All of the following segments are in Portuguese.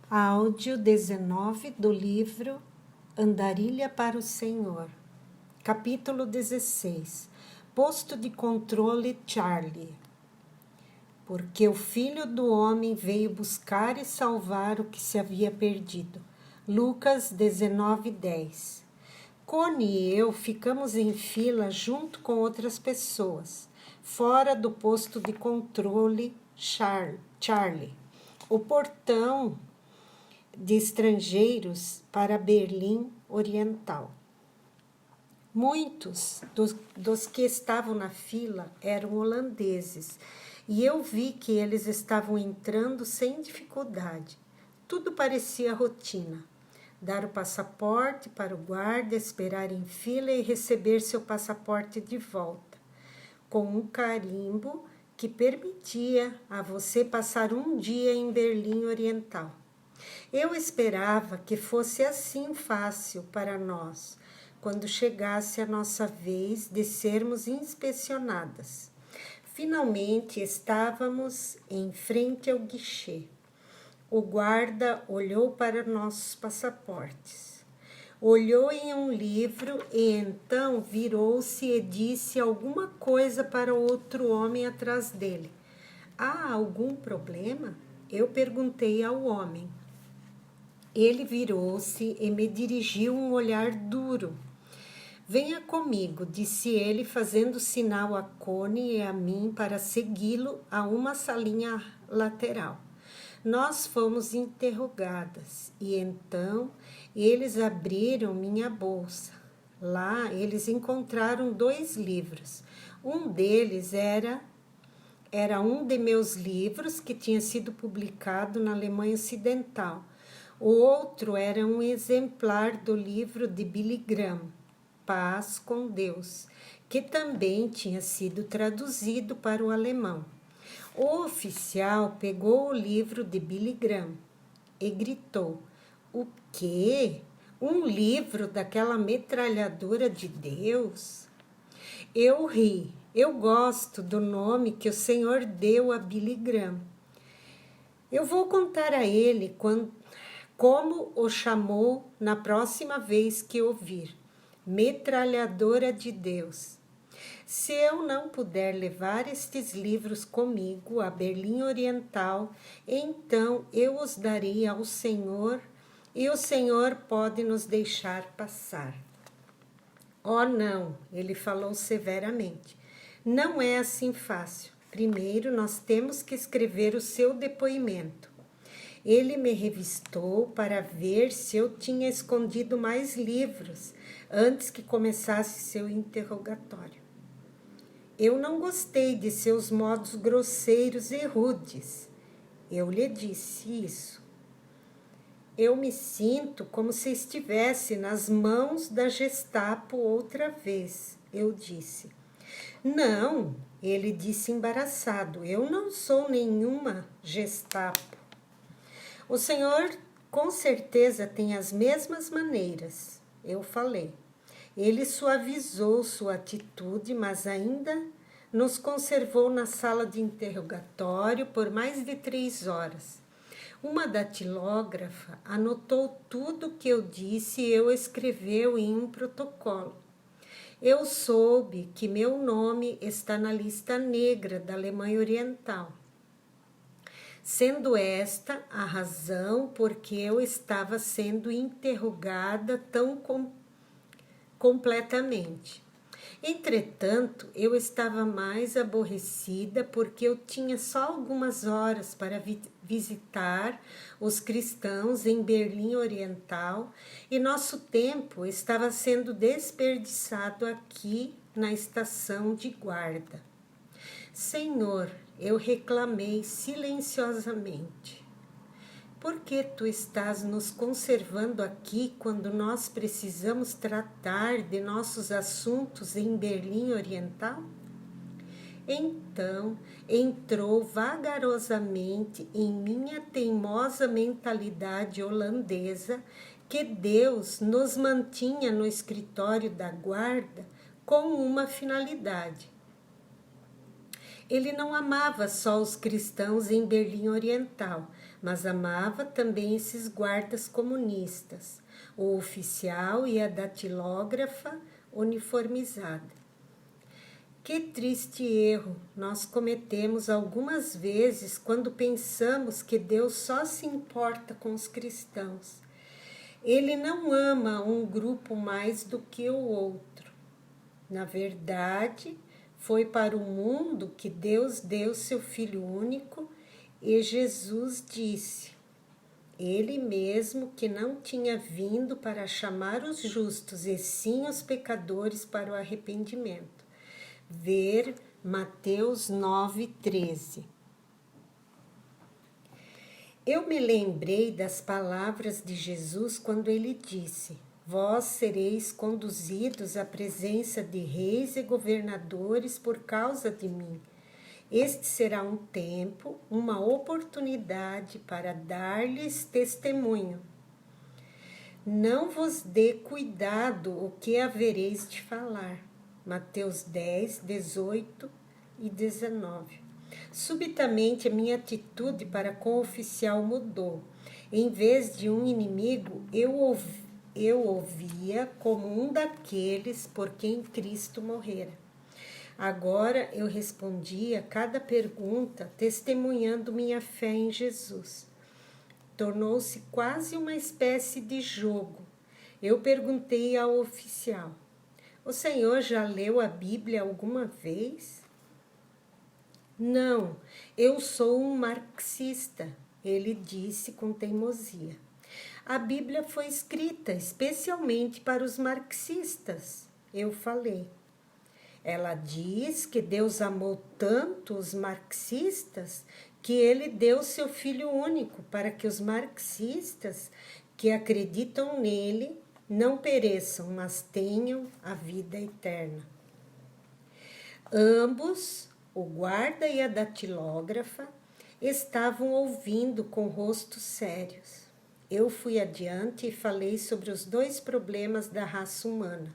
Áudio 19 do livro Andarilha para o Senhor. Capítulo 16. Posto de controle Charlie. Porque o Filho do Homem veio buscar e salvar o que se havia perdido. Lucas 19:10. Connie e eu ficamos em fila junto com outras pessoas, fora do posto de controle Charlie. O portão de estrangeiros para Berlim Oriental. Muitos dos que estavam na fila eram holandeses e eu vi que eles estavam entrando sem dificuldade. Tudo parecia rotina. Dar o passaporte para o guarda, esperar em fila e receber seu passaporte de volta, com um carimbo que permitia a você passar um dia em Berlim Oriental. Eu esperava que fosse assim fácil para nós, quando chegasse a nossa vez de sermos inspecionadas. Finalmente estávamos em frente ao guichê. O guarda olhou para nossos passaportes. Olhou em um livro e então virou-se e disse alguma coisa para outro homem atrás dele. Há algum problema? Eu perguntei ao homem. Ele virou-se e me dirigiu um olhar duro. Venha comigo, disse ele, fazendo sinal a Connie e a mim para segui-lo a uma salinha lateral. Nós fomos interrogadas e então eles abriram minha bolsa. Lá eles encontraram 2 livros. Um deles era um de meus livros que tinha sido publicado na Alemanha Ocidental. O outro era um exemplar do livro de Billy Graham, Paz com Deus, que também tinha sido traduzido para o alemão. O oficial pegou o livro de Billy Graham e gritou: "O quê? Um livro daquela metralhadora de Deus?" Eu ri. Eu gosto do nome que o Senhor deu a Billy Graham. Eu vou contar a ele como o chamou na próxima vez que ouvir. Metralhadora de Deus. Se eu não puder levar estes livros comigo a Berlim Oriental, então eu os darei ao Senhor e o Senhor pode nos deixar passar. Oh, não, ele falou severamente. Não é assim fácil. Primeiro nós temos que escrever o seu depoimento. Ele me revistou para ver se eu tinha escondido mais livros antes que começasse seu interrogatório. Eu não gostei de seus modos grosseiros e rudes. Eu lhe disse isso. Eu me sinto como se estivesse nas mãos da Gestapo outra vez, eu disse. Não, ele disse embaraçado, eu não sou nenhuma Gestapo. O senhor com certeza tem as mesmas maneiras, eu falei. Ele suavizou sua atitude, mas ainda nos conservou na sala de interrogatório por mais de 3 horas. Uma datilógrafa anotou tudo o que eu disse e eu escreveu em um protocolo. Eu soube que meu nome está na lista negra da Alemanha Oriental, sendo esta a razão por que eu estava sendo interrogada tão completamente. Entretanto, eu estava mais aborrecida porque eu tinha só algumas horas para visitar os cristãos em Berlim Oriental e nosso tempo estava sendo desperdiçado aqui na estação de guarda. Senhor, eu reclamei silenciosamente. Por que tu estás nos conservando aqui quando nós precisamos tratar de nossos assuntos em Berlim Oriental? Então, entrou vagarosamente em minha teimosa mentalidade holandesa que Deus nos mantinha no escritório da guarda com uma finalidade. Ele não amava só os cristãos em Berlim Oriental, mas amava também esses guardas comunistas, o oficial e a datilógrafa uniformizada. Que triste erro nós cometemos algumas vezes quando pensamos que Deus só se importa com os cristãos. Ele não ama um grupo mais do que o outro. Na verdade, foi para o mundo que Deus deu seu Filho único e Jesus disse, ele mesmo que não tinha vindo para chamar os justos e sim os pecadores para o arrependimento. Ver Mateus 9:13. Eu me lembrei das palavras de Jesus quando ele disse, vós sereis conduzidos à presença de reis e governadores por causa de mim. Este será um tempo, uma oportunidade para dar-lhes testemunho. Não vos dê cuidado o que havereis de falar. Mateus 10, 18 e 19. Subitamente a minha atitude para com o oficial mudou. Em vez de um inimigo, eu ouvia como um daqueles por quem Cristo morrera. Agora eu respondia a cada pergunta testemunhando minha fé em Jesus. Tornou-se quase uma espécie de jogo. Eu perguntei ao oficial, o senhor já leu a Bíblia alguma vez? Não, eu sou um marxista, ele disse com teimosia. A Bíblia foi escrita especialmente para os marxistas, eu falei. Ela diz que Deus amou tanto os marxistas que ele deu seu Filho único para que os marxistas que acreditam nele não pereçam, mas tenham a vida eterna. Ambos, o guarda e a datilógrafa, estavam ouvindo com rostos sérios. Eu fui adiante e falei sobre os dois problemas da raça humana,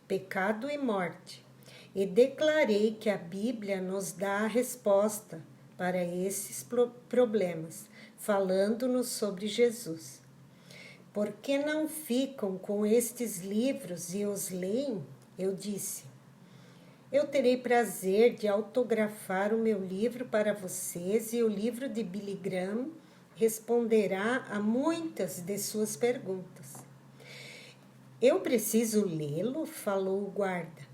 pecado e morte, e declarei que a Bíblia nos dá a resposta para esses problemas, falando-nos sobre Jesus. Por que não ficam com estes livros e os leem? Eu disse. Eu terei prazer de autografar o meu livro para vocês e o livro de Billy Graham responderá a muitas de suas perguntas. Eu preciso lê-lo? Falou o guarda.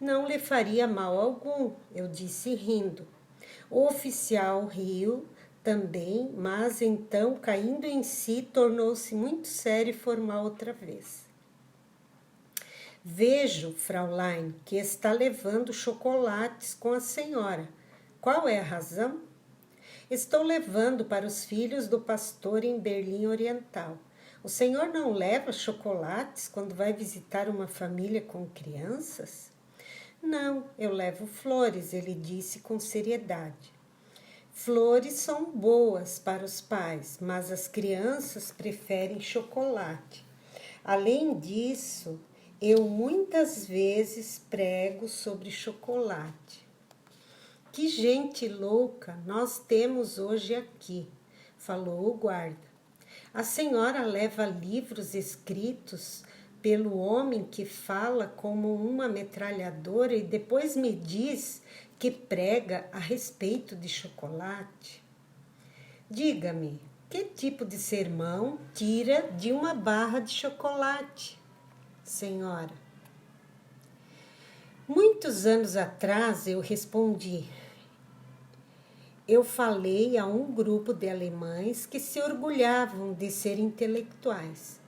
Não lhe faria mal algum, eu disse rindo. O oficial riu também, mas então, caindo em si, tornou-se muito sério e formal outra vez. Vejo, Fraulein, que está levando chocolates com a senhora. Qual é a razão? Estou levando para os filhos do pastor em Berlim Oriental. O senhor não leva chocolates quando vai visitar uma família com crianças? Não, eu levo flores, ele disse com seriedade. Flores são boas para os pais, mas as crianças preferem chocolate. Além disso, eu muitas vezes prego sobre chocolate. Que gente louca nós temos hoje aqui, falou o guarda. A senhora leva livros escritos pelo homem que fala como uma metralhadora e depois me diz que prega a respeito de chocolate. Diga-me, que tipo de sermão tira de uma barra de chocolate, senhora? Muitos anos atrás eu respondi. Eu falei a um grupo de alemães que se orgulhavam de ser intelectuais.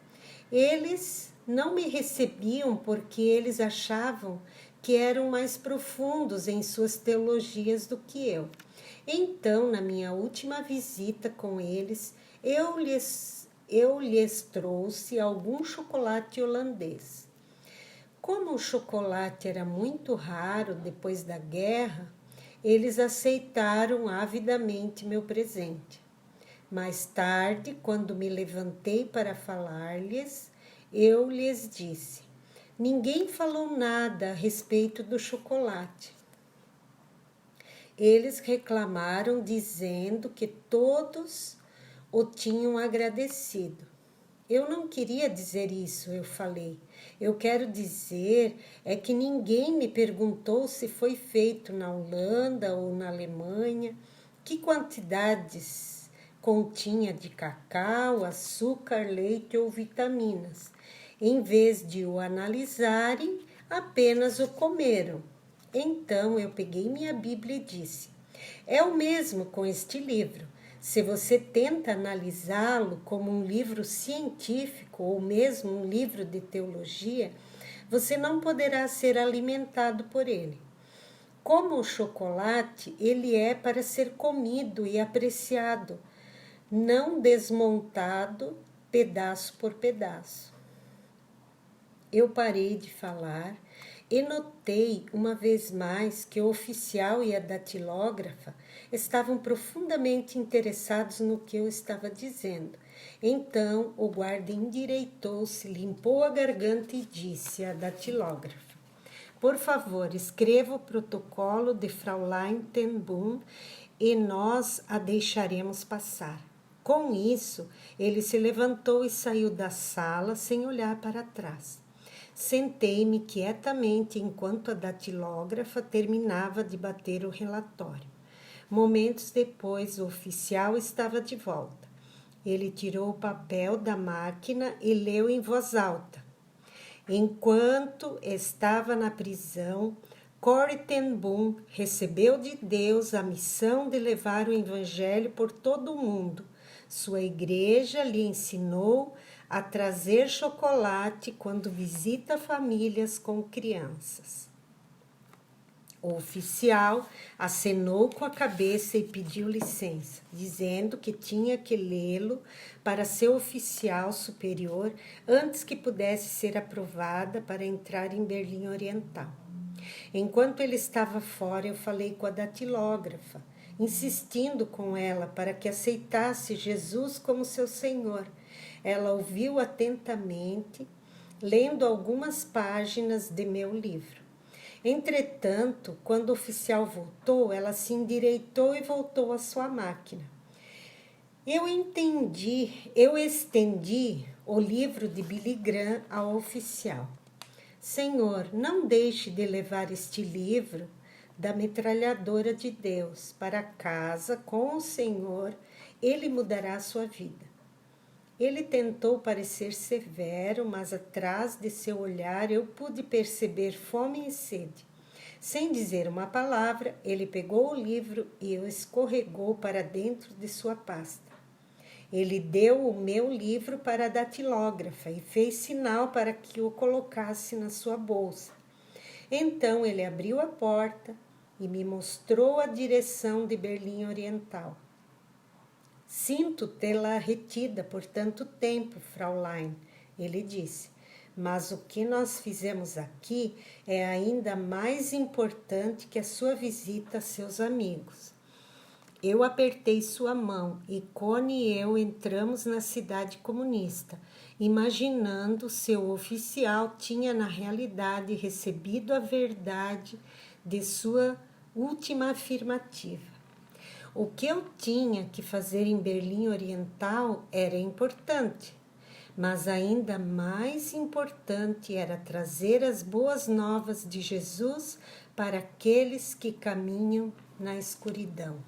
Eles não me recebiam porque eles achavam que eram mais profundos em suas teologias do que eu. Então, na minha última visita com eles, eu lhes trouxe algum chocolate holandês. Como o chocolate era muito raro depois da guerra, eles aceitaram avidamente meu presente. Mais tarde, quando me levantei para falar-lhes, eu lhes disse, ninguém falou nada a respeito do chocolate. Eles reclamaram dizendo que todos o tinham agradecido. Eu não queria dizer isso, eu falei. Eu quero dizer é que ninguém me perguntou se foi feito na Holanda ou na Alemanha, que quantidades continha de cacau, açúcar, leite ou vitaminas. Em vez de o analisarem, apenas o comeram. Então eu peguei minha Bíblia e disse: é o mesmo com este livro. Se você tenta analisá-lo como um livro científico ou mesmo um livro de teologia, você não poderá ser alimentado por ele. Como o chocolate, ele é para ser comido e apreciado, não desmontado pedaço por pedaço. Eu parei de falar e notei uma vez mais que o oficial e a datilógrafa estavam profundamente interessados no que eu estava dizendo. Então o guarda endireitou-se, limpou a garganta e disse à datilógrafa: por favor, escreva o protocolo de Fraulein ten Boom e nós a deixaremos passar. Com isso, ele se levantou e saiu da sala sem olhar para trás. Sentei-me quietamente enquanto a datilógrafa terminava de bater o relatório. Momentos depois, o oficial estava de volta. Ele tirou o papel da máquina e leu em voz alta. Enquanto estava na prisão, Corrie ten Boom recebeu de Deus a missão de levar o evangelho por todo o mundo. Sua igreja lhe ensinou a trazer chocolate quando visita famílias com crianças. O oficial acenou com a cabeça e pediu licença, dizendo que tinha que lê-lo para seu oficial superior antes que pudesse ser aprovada para entrar em Berlim Oriental. Enquanto ele estava fora, eu falei com a datilógrafa, insistindo com ela para que aceitasse Jesus como seu Senhor. Ela ouviu atentamente, lendo algumas páginas de meu livro. Entretanto, quando o oficial voltou, ela se endireitou e voltou à sua máquina. Eu estendi o livro de Billy Graham ao oficial. Senhor, não deixe de levar este livro da metralhadora de Deus para casa com o Senhor, ele mudará a sua vida. Ele tentou parecer severo, mas atrás de seu olhar eu pude perceber fome e sede. Sem dizer uma palavra, ele pegou o livro e o escorregou para dentro de sua pasta. Ele deu o meu livro para a datilógrafa e fez sinal para que o colocasse na sua bolsa. Então ele abriu a porta e me mostrou a direção de Berlim Oriental. Sinto tê-la retida por tanto tempo, Fraulein, ele disse, mas o que nós fizemos aqui é ainda mais importante que a sua visita a seus amigos. Eu apertei sua mão e Connie e eu entramos na cidade comunista, imaginando se o oficial tinha na realidade recebido a verdade de sua última afirmativa. O que eu tinha que fazer em Berlim Oriental era importante, mas ainda mais importante era trazer as boas novas de Jesus para aqueles que caminham na escuridão.